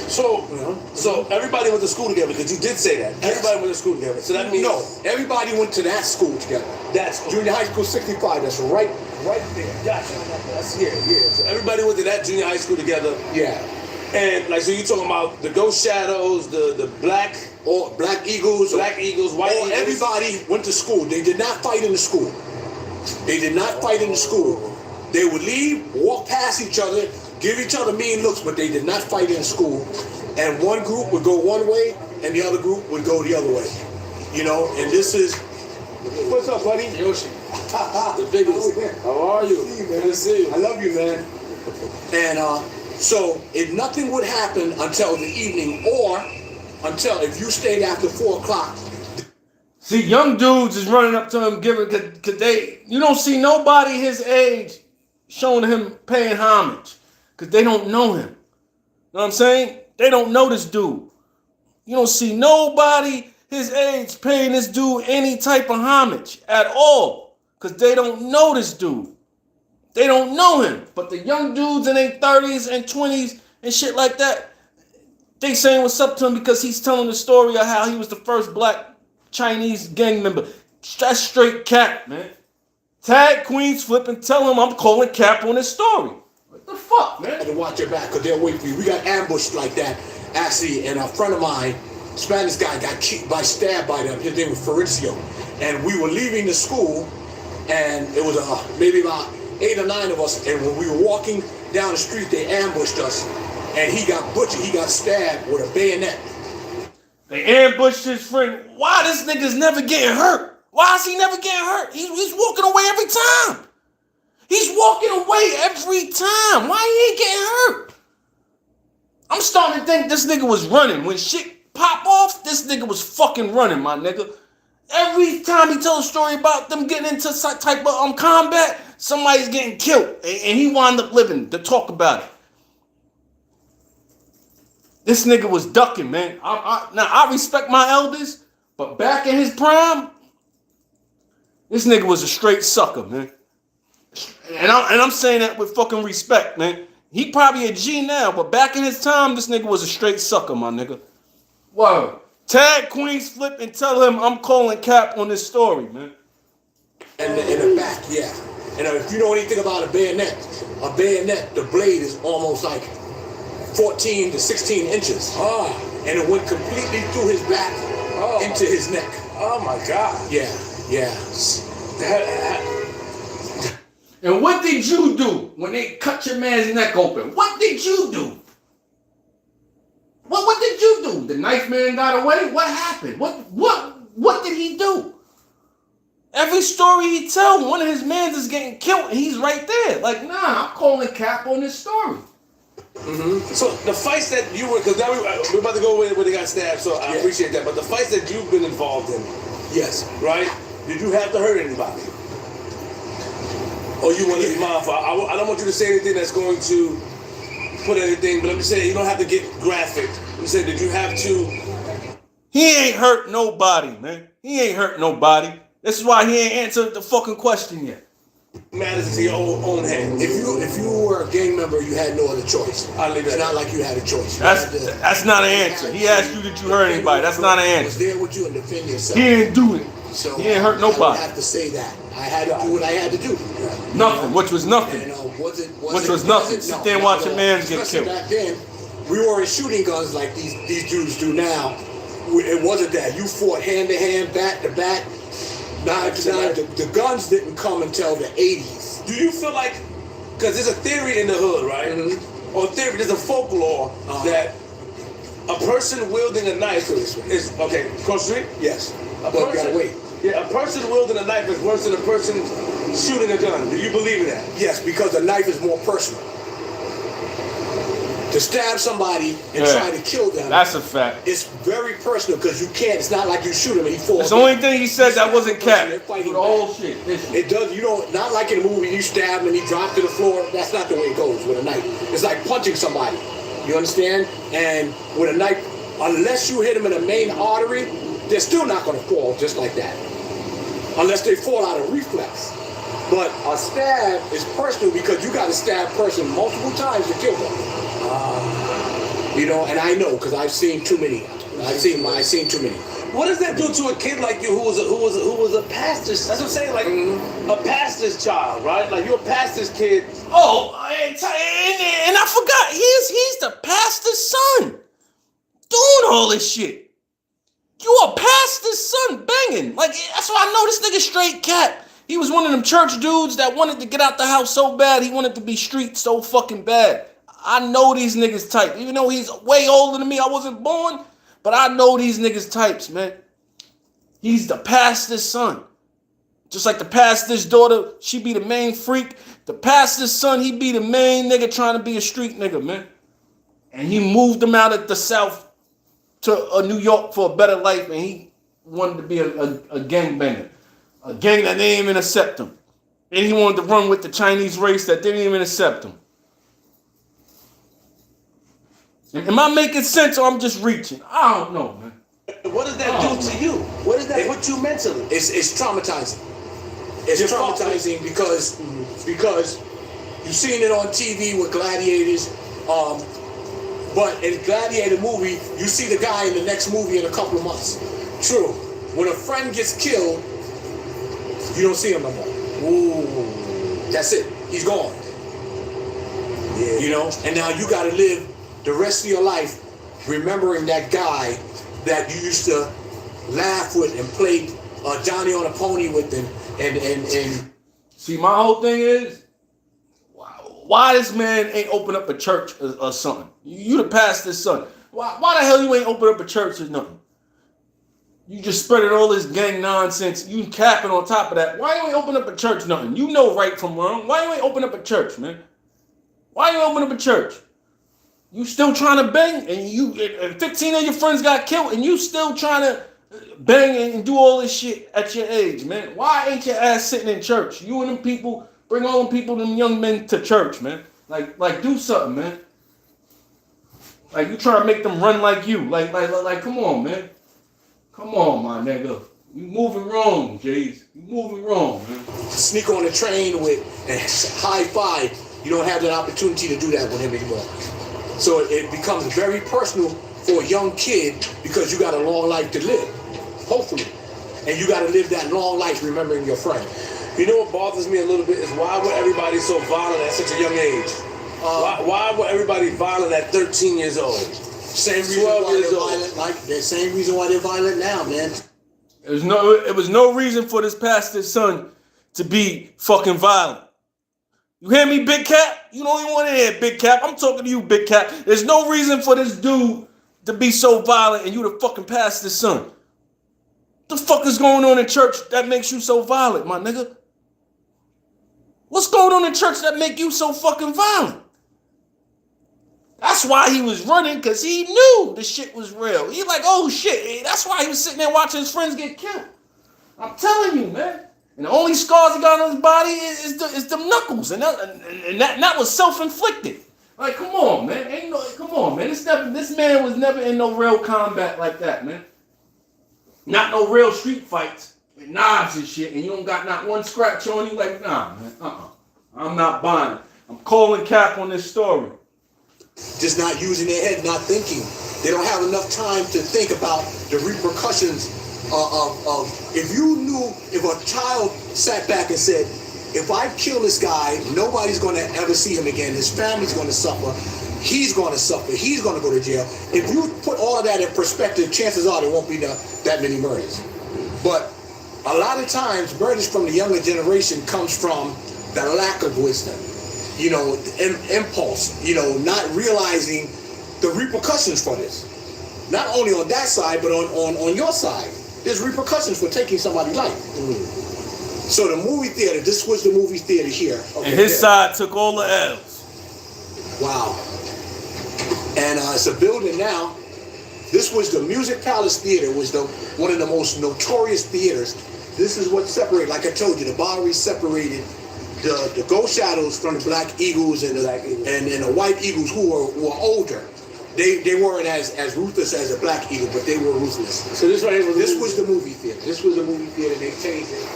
So, so everybody went to school together, because you did say that. Yes. Everybody went to school together. So that means... No, everybody went to that school together. That's Junior high school 65, that's right there. Gotcha. That's yeah. So everybody went to that junior high school together. Yeah. And like, so you're talking about the Ghost Shadows, the Black Eagles, White Eagles. Everybody went to school. They did not fight in the school. They did not fight in the school. They would leave, walk past each other, give each other mean looks, but they did not fight in school. And one group would go one way, and the other group would go the other way. You know, and this is... What's up, buddy? Yoshi. The biggest. How are you? Good to see you. I love you, man. And so nothing would happen until the evening, or until if you stayed after 4 o'clock. See, young dudes is running up to him, cause you don't see nobody his age showing him paying homage, cause they don't know him. You know what I'm saying? They don't know this dude. You don't see nobody his age paying this dude any type of homage at all, cause they don't know this dude. They don't know him. But the young dudes in their 30s and 20s and shit like that, they saying what's up to him because he's telling the story of how he was the first black Chinese gang member. That's straight cap, man. Tag Queens flip and tell him I'm calling cap on his story. What the fuck, man? To watch your back, because they'll wait for you. We got ambushed like that, actually, and a friend of mine, Spanish guy, got stabbed by them. His name was Fabrizio. And we were leaving the school, and it was maybe about 8 or 9 of us, and when we were walking down the street, they ambushed us, and he got butchered. He got stabbed with a bayonet. They ambushed his friend. Why this nigga's never getting hurt? Why is he never getting hurt? He's walking away every time. He's walking away every time. Why he ain't getting hurt? I'm starting to think this nigga was running. When shit pop off, this nigga was fucking running, my nigga. Every time he tells a story about them getting into some type of combat, somebody's getting killed. And he wound up living to talk about it. This nigga was ducking, man. Now, I respect my elders, but back in his prime, this nigga was a straight sucker, man. And I'm saying that with fucking respect, man. He probably a G now, but back in his time, this nigga was a straight sucker, my nigga. Whoa. Tag Queens flip and tell him I'm calling cap on this story, man. And in the back, yeah. And if you know anything about a bayonet, the blade is almost like 14 to 16 inches. And it went completely through his back into his neck. Oh my God. Yeah. And what did you do when they cut your man's neck open? What did you do? What did you do? The knife man got away? What happened? What did he do? Every story he tell, one of his mans is getting killed and he's right there. Like, nah, I'm calling cap on this story. So the fights that you were, because now we're about to go where they got stabbed, so I appreciate that. But the fights that you've been involved in, Yes. right? Did you have to hurt anybody? Or you want to be mindful? I don't want you to say anything that's going to put anything, but let me say, you don't have to get graphic. You said, did you have to? He ain't hurt nobody, man. He ain't hurt nobody. This is why he ain't answered the fucking question yet. Matters into your own hands. If you were a gang member, you had no other choice. It's not like you had a choice. That's not an answer. He asked you, did you hurt anybody? That's not an answer. Was there with you and defend yourself. He didn't do it. So he ain't hurt nobody. I would have to say that. I had to do what I had to do. Nothing, which was nothing. And, Which was nothing. Sit there and watch your man get killed. Back then, we weren't shooting guns like these dudes do now. It wasn't that. You fought hand to hand, bat to bat. The guns didn't come until the 80s. Do you feel like, because there's a theory in the hood, right? Mm-hmm. Or theory, there's a folklore that a person wielding a knife is, okay, cross the street? Yes. But you gotta wait. Yeah, a person wielding a knife is worse than a person shooting a gun. Do you believe in that? Yes, because the knife is more personal. To stab somebody and try to kill them. That's a fact. It's very personal because you can't. It's not like you shoot him and he falls. That's the only thing he said that wasn't cap. They're fighting the whole shit. It does. You know, not like in a movie you stab him and he dropped to the floor. That's not the way it goes with a knife. It's like punching somebody. You understand? And with a knife, unless you hit them in the main artery, they're still not going to fall just like that. Unless they fall out of reflex. But a stab is personal because you got to stab a person multiple times to kill them. You know, and I know because I've seen too many. I've seen too many. What does that do to a kid like you who was a pastor's? That's what I'm saying, like a pastor's child, right? Like you're a pastor's kid. Oh, and I forgot, he's the pastor's son doing all this shit. You a pastor's son banging. Like, that's why I know this nigga straight cat. He was one of them church dudes that wanted to get out the house so bad, he wanted to be street so fucking bad. I know these niggas type. Even though he's way older than me, I wasn't born, but I know these niggas types, man. He's the pastor's son. Just like the pastor's daughter, she be the main freak. The pastor's son, he be the main nigga trying to be a street nigga, man. And he moved him out of the South to New York for a better life, and he wanted to be a gangbanger. A gang that didn't even accept him. And he wanted to run with the Chinese race that didn't even accept him. Am I making sense or I'm just reaching? I don't know, man. What does that do to you? What does that put you mentally? It's traumatizing. It's traumatizing because you've seen it on TV with gladiators. But in Gladiator movie, you see the guy in the next movie in a couple of months. True. When a friend gets killed, you don't see him no more. Ooh. That's it. He's gone. Yeah. You know? And now you got to live the rest of your life remembering that guy that you used to laugh with and play Johnny on a Pony with and see, my whole thing is, why this man ain't open up a church or something? You the pastor's son. Why the hell you ain't open up a church or nothing? You just spreading all this gang nonsense. You capping on top of that. Why you ain't open up a church nothing? You know right from wrong. Why you ain't open up a church, man? Why you open up a church? You still trying to bang, and 15 of your friends got killed, and you still trying to bang and do all this shit at your age, man. Why ain't your ass sitting in church? You and them people, bring all them people, them young men to church, man. Like do something, man. Like you trying to make them run like you. Like come on, man. Come on, my nigga. You moving wrong, Jays. You moving wrong, man. Sneak on the train with and high five. You don't have that opportunity to do that with him anymore. So it becomes very personal for a young kid because you got a long life to live, hopefully. And you got to live that long life remembering your friend. You know what bothers me a little bit is why were everybody so violent at such a young age? Why were everybody violent at 13 years old? Same reason why they're violent. Like the same reason why they're violent now, man. It was no reason for this pastor's son to be fucking violent. You hear me, Big Cap? You don't even want to hear Big Cap. I'm talking to you, Big Cap. There's no reason for this dude to be so violent and you the fucking pastor's son. What the fuck is going on in church that makes you so violent, my nigga? What's going on in church that make you so fucking violent? That's why he was running, because he knew the shit was real. He like, oh shit. That's why he was sitting there watching his friends get killed. I'm telling you, man. And the only scars he got on his body is them knuckles. And that was self-inflicted. Like, come on, man. Come on, man. This man was never in no real combat like that, man. Not no real street fights with knives and shit. And you don't got not one scratch on you. Like, nah, man. I'm not buying it. I'm calling cap on this story. Just not using their head, not thinking. They don't have enough time to think about the repercussions of if you knew, if a child sat back and said, if I kill this guy, nobody's going to ever see him again. His family's going to suffer. He's going to suffer. He's going to go to jail. If you put all of that in perspective, chances are there won't be that many murders. But a lot of times, murders from the younger generation comes from the lack of wisdom. You know, impulse, you know, not realizing the repercussions for this. Not only on that side, but on your side. There's repercussions for taking somebody's life. So the movie theater, this was the movie theater here. Okay, and his side took all the L's. Wow. And it's a building now. This was the Music Palace Theater, was one of the most notorious theaters. This is what separated, like I told you, the Bowery separated the Ghost Shadows from the Black Eagles and the White Eagles who were older. They weren't as ruthless as a Black Eagle, but they were ruthless. So this right here was This was the movie theater. This was the movie theater. They changed it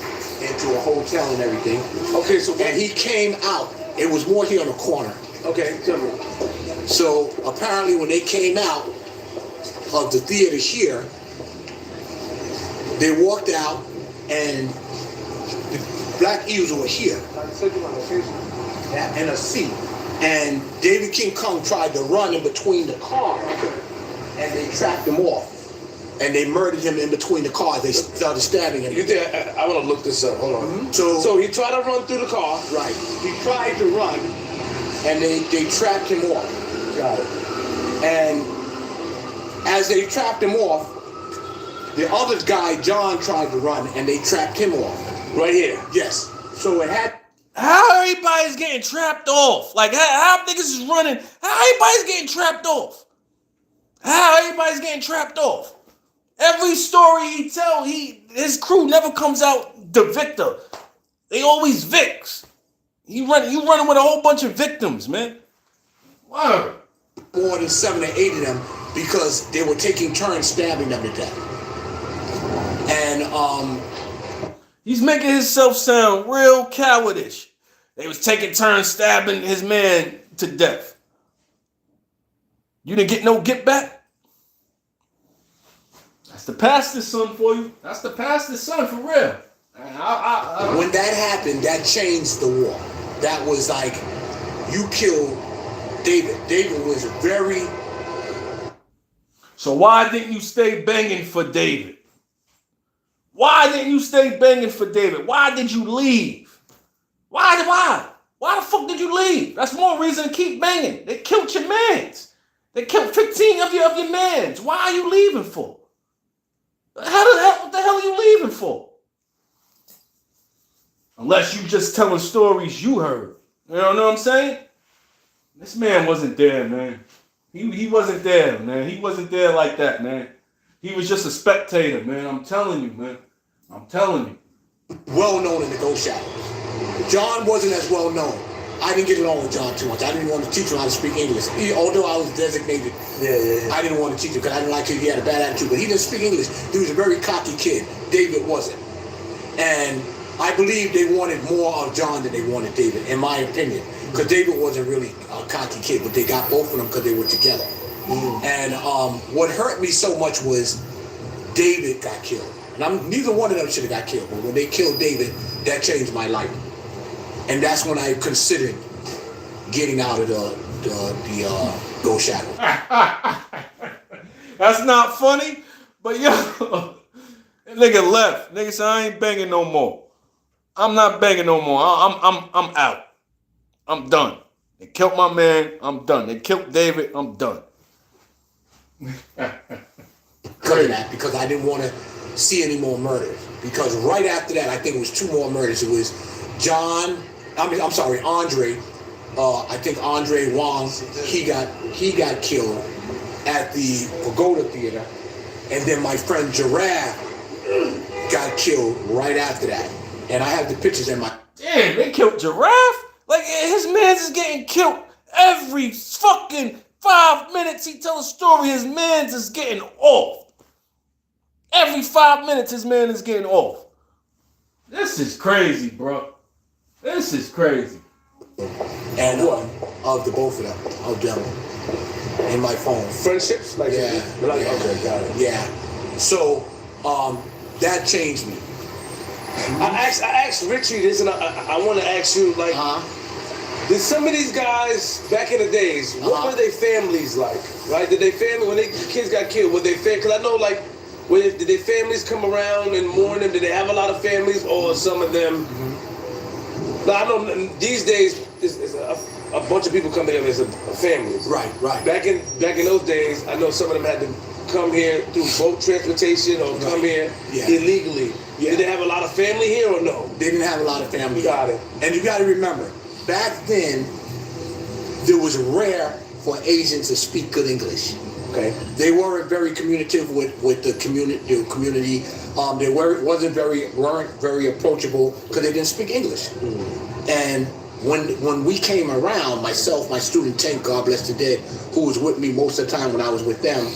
into a hotel and everything. Okay, so And he came out. It was more here on the corner. okay, tell me. So apparently when they came out of the theater here, they walked out and the Black Eagles were here in a seat. And David King Kong tried to run in between the cars and they trapped him off. And they murdered him in between the cars. They started stabbing him. You think I want to look this up? Hold on. Mm-hmm. So he tried to run through the car. Right. He tried to run and they trapped him off. Got it. And as they trapped him off, the other guy, John, tried to run and they trapped him off. Right here. Yes. So it had. How everybody's getting trapped off? Like, how niggas is running? How everybody's getting trapped off? How everybody's getting trapped off? Every story he tell, his crew never comes out the victor. They always vicks. You running with a whole bunch of victims, man. Word. More than 7 or 8 of them because they were taking turns stabbing them to death. And He's making himself sound real cowardish. They was taking turns stabbing his man to death. You didn't get no get back? That's the pastor's son for you. That's the pastor's son for real. when that happened, that changed the war. That was like, you killed David. David was very. So why didn't you stay banging for David? Why didn't you stay banging for David? Why did you leave? Why? Why the fuck did you leave? That's more reason to keep banging. They killed your mans. They killed 15 of your mans. Why are you leaving for? What the hell are you leaving for? Unless you just telling stories you heard. You know what I'm saying? This man wasn't there, man. He wasn't there, man. He wasn't there like that, man. He was just a spectator, man. I'm telling you, man. I'm telling you. Well known in the Ghost Shadows. John wasn't as well known. I didn't get along with John too much. I didn't want to teach him how to speak English. Although I was designated, I didn't want to teach him because I didn't like him. He had a bad attitude, but he didn't speak English. He was a very cocky kid. David wasn't. And I believe they wanted more of John than they wanted David, in my opinion. Because David wasn't really a cocky kid, but they got both of them because they were together. And what hurt me so much was David got killed. And neither one of them should have got killed, but when they killed David, that changed my life. And that's when I considered getting out of the Ghost Shadow. That's not funny, but yo, that nigga left. Nigga said I ain't banging no more. I'm not banging no more. I'm out. I'm done. They killed my man. I'm done. They killed David. I'm done. Because of that, because I didn't want to see any more murders. Because right after that, I think it was 2 more murders. It was Andre. I think Andre Wong, he got killed at the Pagoda Theater. And then my friend Giraffe got killed right after that. And I have the pictures in my... Damn, they killed Giraffe? Like, his man's is getting killed every fucking 5 minutes. He tell a story, his man's is getting off. Every 5 minutes, his man is getting off. This is crazy, bro. This is crazy. And of the both of them, in my phone. Friendships? Like, yeah. Okay, got it. Yeah. So, that changed me. I asked Richie this, and I want to ask you, like, did some of these guys back in the days, what were their families like? Right? Did they family when kids got killed? Were they family? Because I know, like, did their families come around and mourn them? Did they have a lot of families, or some of them? Now, I know these days it's a bunch of people come together as a family. Right. Back in those days, I know some of them had to come here through boat transportation or come here illegally. Yeah. Did they have a lot of family here or no? They didn't have a lot of family. Got it. And you got to remember, back then, it was rare for Asians to speak good English. Okay. They weren't very communicative with the community. They weren't very approachable because they didn't speak English. And when we came around, myself, my student Tank, God bless the dead, who was with me most of the time when I was with them,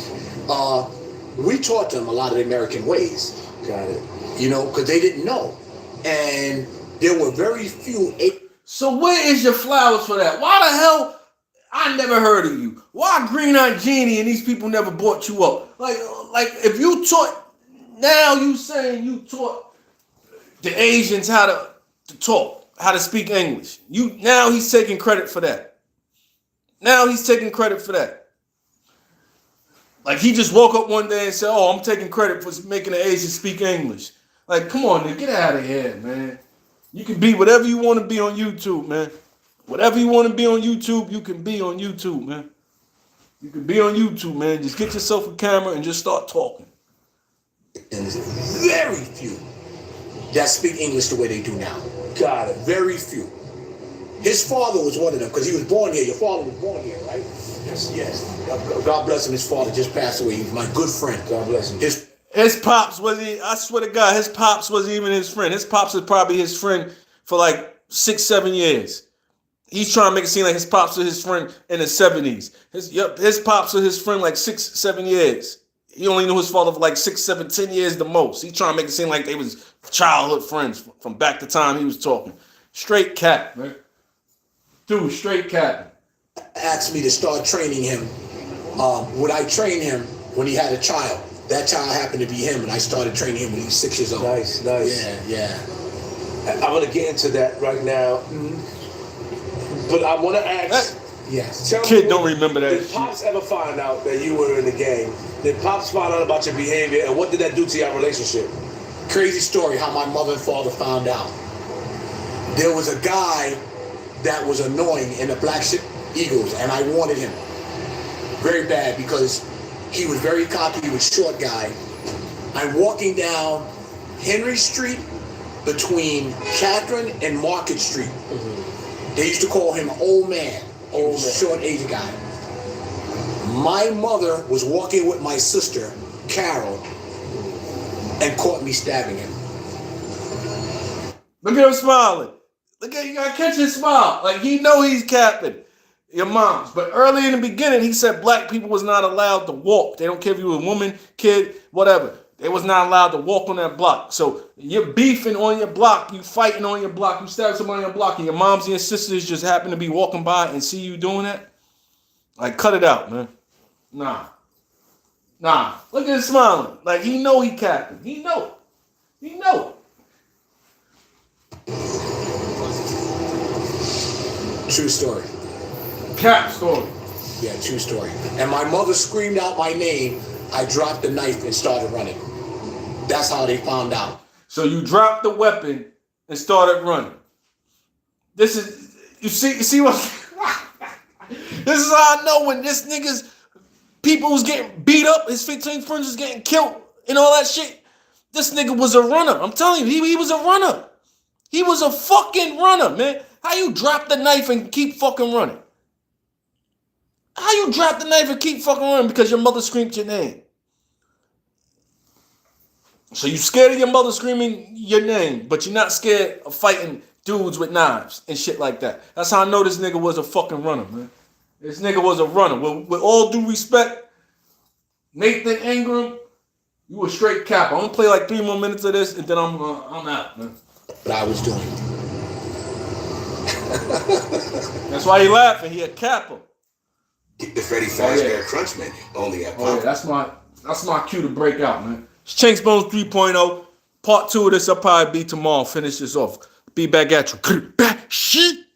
we taught them a lot of the American ways. Got it. You know, because they didn't know. And there were very few. So where is your flowers for that? Why the hell? I never heard of you. Why Green Eyed Genie and these people never brought you up? Like if you taught, now you saying you taught the Asians how to talk, how to speak English. Now he's taking credit for that. Now he's taking credit for that. Like he just woke up one day and said, "Oh, I'm taking credit for making the Asians speak English." Like, come on, dude, get out of here, man. You can be whatever you want to be on YouTube, man. Whatever you want to be on YouTube, you can be on YouTube, man. You can be on YouTube, man. Just get yourself a camera and just start talking. And there's very few that speak English the way they do now. Got it. Very few. His father was one of them because he was born here. Your father was born here, right? Yes, yes. God bless him. His father just passed away. He was my good friend. God bless him. His pops wasn't, I swear to God, his pops wasn't even his friend. His pops was probably his friend for like 6-7 years. He's trying to make it seem like his pops was his friend in the 70s. His pops was his friend like 6-7 years. He only knew his father for like 6, 7, 10 years the most. He's trying to make it seem like they was childhood friends from back to time he was talking. Straight cat, man. Dude, straight cat. Asked me to start training him. Would I train him when he had a child? That child happened to be him, and I started training him when he was 6 years old. Nice. Yeah. I'm going to get into that right now. But I want to ask. Yes. Tell Kid me, don't remember that. Did Pops ever find out that you were in the game? Did Pops find out about your behavior, and what did that do to your relationship? Crazy story how my mother and father found out. There was a guy that was annoying in the Black Eagles, and I wanted him very bad because he was very cocky. He was a short guy. I'm walking down Henry Street between Catherine and Market Street. They used to call him Old Man. Short Asian guy. My mother was walking with my sister, Carol, and caught me stabbing him. Look at him smiling. Look at you, gotta catch his smile. Like he know he's capping your mom's. But early in the beginning, he said black people was not allowed to walk. They don't care if you were a woman, kid, whatever. They was not allowed to walk on that block. So you're beefing on your block, you fighting on your block, you stab somebody on your block, and your moms and your sisters just happen to be walking by and see you doing that. Like, cut it out, man. Nah. Look at him smiling. Like he know he capping. He know it. True story. Cap story. Yeah, true story. And my mother screamed out my name. I dropped the knife and started running. That's how they found out. So you dropped the weapon and started running. This is, you see what? This is how I know when this nigga's people was getting beat up, his 15 friends was getting killed and all that shit. This nigga was a runner. I'm telling you, he was a runner. He was a fucking runner, man. How you drop the knife and keep fucking running? How you drop the knife and keep fucking running because your mother screamed your name? So you scared of your mother screaming your name, but you're not scared of fighting dudes with knives and shit like that. That's how I know this nigga was a fucking runner, man. This nigga was a runner. With all due respect, Nathan Ingram, you a straight cap. I'm gonna play like 3 more minutes of this and then I'm out, man. But I was doing. That's why he laughing. He a capper. Get the Freddy Fazbear Crunch menu only at Pop. Oh yeah, that's my cue to break out, man. It's Chinks Bones 3.0. Part 2 of this will probably be tomorrow. Finish this off. Be back at you. Shit.